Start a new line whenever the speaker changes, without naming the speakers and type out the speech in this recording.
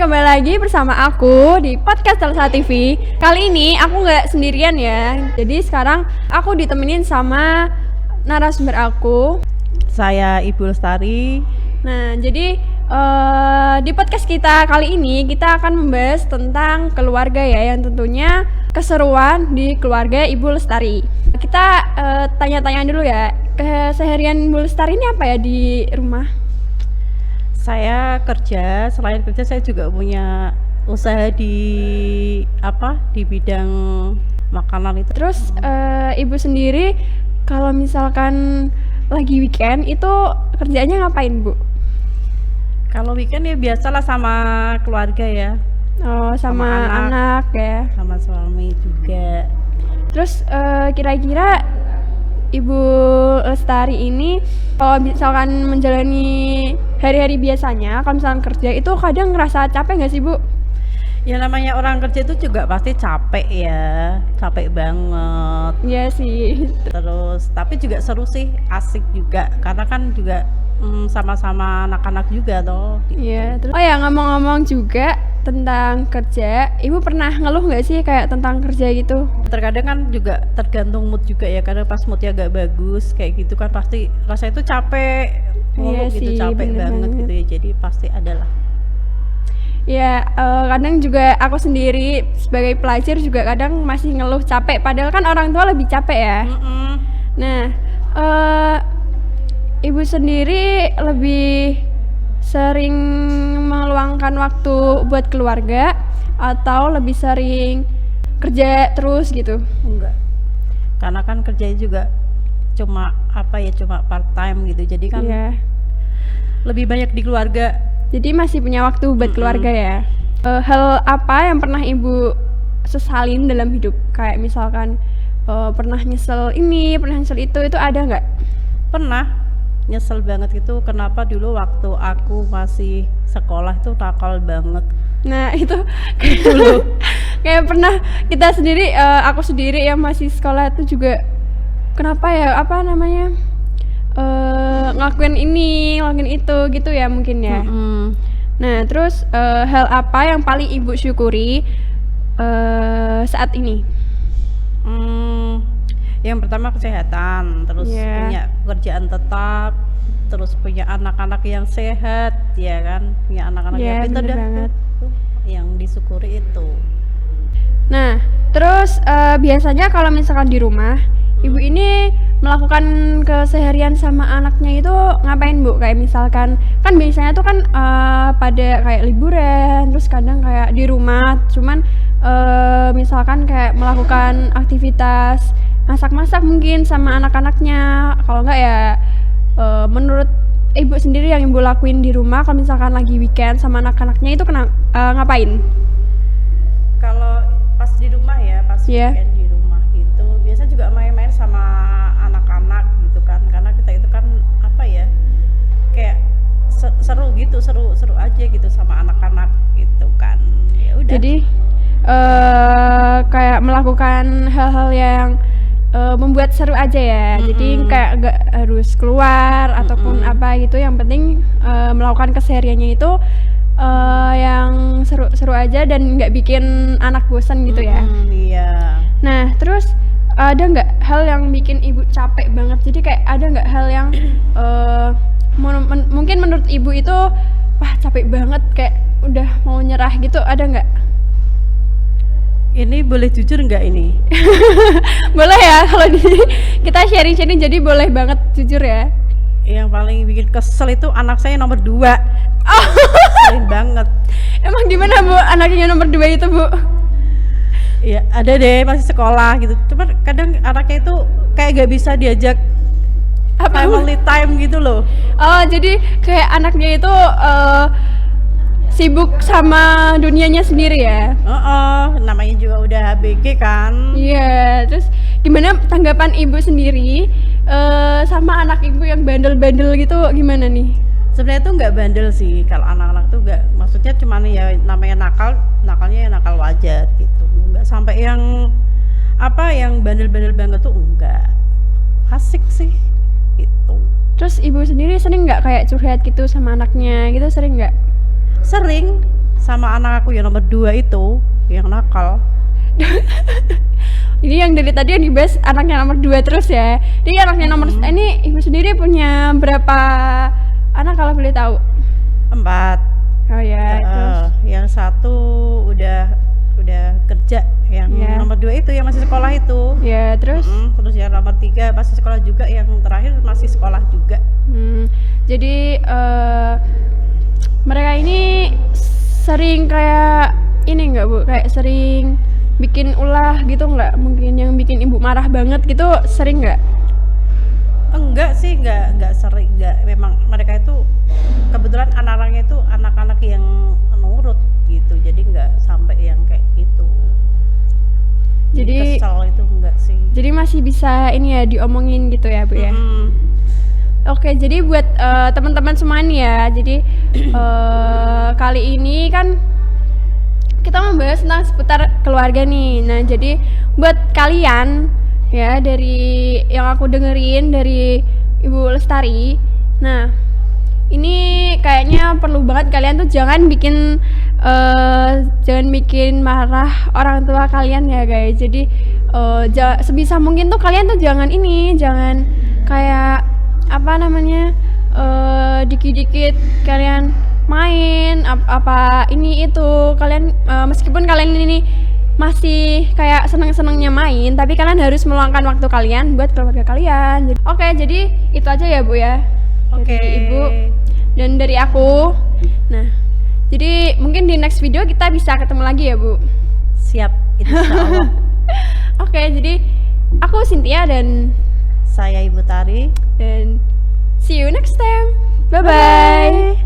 kembali lagi bersama aku di podcast Telsa TV. Kali ini aku nggak sendirian ya. Jadi sekarang aku ditemenin sama narasumber aku.
Saya Ibu Lestari.
Nah, jadi di podcast kita kali ini kita akan membahas tentang keluarga ya, yang tentunya keseruan di keluarga Ibu Lestari. Kita tanya-tanya dulu ya, keseharian Ibu Lestari ini apa ya di rumah?
Saya kerja, selain kerja saya juga punya usaha di bidang makanan itu.
Terus Ibu sendiri kalau misalkan lagi weekend itu kerjanya ngapain, Bu?
Kalau weekend ya biasalah sama keluarga ya.
Oh, sama anak ya.
Sama suami juga.
Terus kira-kira Ibu Lestari ini kalau misalkan menjalani hari-hari biasanya, kalau misalkan kerja itu kadang ngerasa capek nggak sih, Bu?
Ya namanya orang kerja itu juga pasti capek ya, capek banget.
Iya sih.
Terus tapi juga seru sih, asik juga karena kan juga sama-sama anak-anak juga toh.
Iya. Terus, oh ya, ngomong-ngomong juga tentang kerja, Ibu pernah ngeluh nggak sih kayak tentang kerja gitu?
Terkadang kan juga tergantung mood juga ya, karena pas moodnya agak bagus kayak gitu kan pasti rasanya itu capek
Iya
gitu,
sih,
capek
bener
banget
banget.
gitu ya, jadi pasti adalah.
Ya, kadang juga aku sendiri sebagai pelajar juga kadang masih ngeluh capek, padahal kan orang tua lebih capek ya. Nah, Ibu sendiri lebih sering meluangkan waktu buat keluarga atau lebih sering kerja terus gitu?
Enggak, karena kan kerjanya juga cuma cuma part time gitu, jadi kan
Iya.
lebih banyak di keluarga.
Jadi masih punya waktu buat keluarga ya. Hal apa yang pernah Ibu sesalin dalam hidup? Kayak misalkan pernah nyesel ini, pernah nyesel itu ada nggak?
Pernah nyesel banget itu, kenapa dulu waktu aku masih sekolah itu nakal banget.
Nah itu kayak pernah kita sendiri, aku sendiri yang masih sekolah itu juga kenapa ya, ngelakuin ini, ngelakuin itu gitu ya mungkin ya. Nah terus hal apa yang paling Ibu syukuri saat ini?
Yang pertama kesehatan, terus punya pekerjaan tetap, terus punya anak-anak yang sehat, ya kan, punya anak-anak yang pintar,
bener
dan
banget.
yang disyukuri itu.
Nah terus biasanya kalau misalkan di rumah Ibu ini melakukan keseharian sama anaknya itu ngapain, Bu? Kayak misalkan kan biasanya tuh kan pada kayak liburan, terus kadang kayak di rumah cuman misalkan kayak melakukan aktivitas masak-masak mungkin sama anak-anaknya. Kalau enggak ya menurut Ibu sendiri yang Ibu lakuin di rumah kalau misalkan lagi weekend sama anak-anaknya itu ngapain?
Kalau pas di rumah ya, pas weekend di rumah itu biasa juga main-main sama anak-anak gitu kan, karena kita itu kan kayak seru aja gitu sama anak-anak gitu kan. Ya udah.
Jadi kayak melakukan hal-hal yang membuat seru aja ya. Jadi kayak nggak harus keluar ataupun apa gitu. Yang penting melakukan kesehariannya itu yang seru-seru aja dan nggak bikin anak bosan gitu ya.
Iya.
Nah terus ada nggak hal yang bikin Ibu capek banget? Jadi kayak ada nggak hal yang mungkin menurut Ibu itu wah capek banget, kayak udah mau nyerah gitu, ada nggak?
Ini boleh jujur nggak ini?
Boleh ya, kalau kita sharing-sharing, jadi boleh banget jujur ya.
Yang paling bikin kesel itu anak saya nomor 2. Keselin banget.
Emang gimana, Bu, anaknya nomor 2 itu, Bu?
Iya, ada deh, masih sekolah gitu. Cuman kadang anaknya itu kayak gak bisa diajak family time gitu loh.
Oh, jadi kayak anaknya itu sibuk sama dunianya sendiri ya?
Namanya juga udah ABG kan.
Iya, terus gimana tanggapan Ibu sendiri sama anak Ibu yang bandel-bandel gitu, gimana nih?
Sebenarnya tuh nggak bandel sih, kalau anak-anak tuh nggak, maksudnya cuman ya namanya nakalnya ya nakal wajar gitu, nggak sampai yang bandel-bandel banget tuh enggak. Asik sih gitu.
Terus Ibu sendiri sering nggak kayak curhat gitu sama anaknya gitu, sering nggak?
Sering sama anak aku yang nomor 2 itu yang nakal.
Ini yang dari tadi yang dibahas anaknya nomor 2 terus ya. Jadi anaknya nomor ini ibu sendiri punya berapa anak kalau boleh tahu?
4.
Oh ya, terus
Yang satu udah kerja, yang
Ya.
nomor 2 itu yang masih sekolah itu.
ya terus
Terus yang nomor 3 masih sekolah juga, yang terakhir masih sekolah juga.
jadi mereka ini sering kayak ini enggak Bu? Kayak sering bikin ulah gitu nggak? Mungkin yang bikin ibu marah banget gitu sering nggak?
Enggak sih, enggak sering, enggak. Memang mereka itu kebetulan anak-anaknya itu anak-anak yang nurut gitu, jadi enggak sampai yang kayak gitu.
Jadi
kesel itu enggak sih.
jadi masih bisa ini ya diomongin gitu ya Bu ya? Oke, jadi buat teman-teman semua nih ya, jadi kali ini kan kita membahas tentang seputar keluarga nih. Nah, jadi buat kalian ya dari yang aku dengerin dari Ibu Lestari, nah ini kayaknya perlu banget kalian tuh jangan bikin marah orang tua kalian ya guys. Jadi sebisa mungkin tuh kalian tuh jangan kayak apa namanya dikit-dikit kalian main apa ini itu kalian meskipun kalian ini masih kayak seneng-senengnya main, tapi kalian harus meluangkan waktu kalian buat keluarga kalian. Oke, jadi itu aja ya Bu ya.
Oke.
Dari Ibu dan dari aku. Nah, jadi mungkin di next video kita bisa ketemu lagi ya Bu.
Siap, insyaallah.
Oke, jadi aku Cynthia dan
Saya Ibu Tari.
see you next time. Bye bye.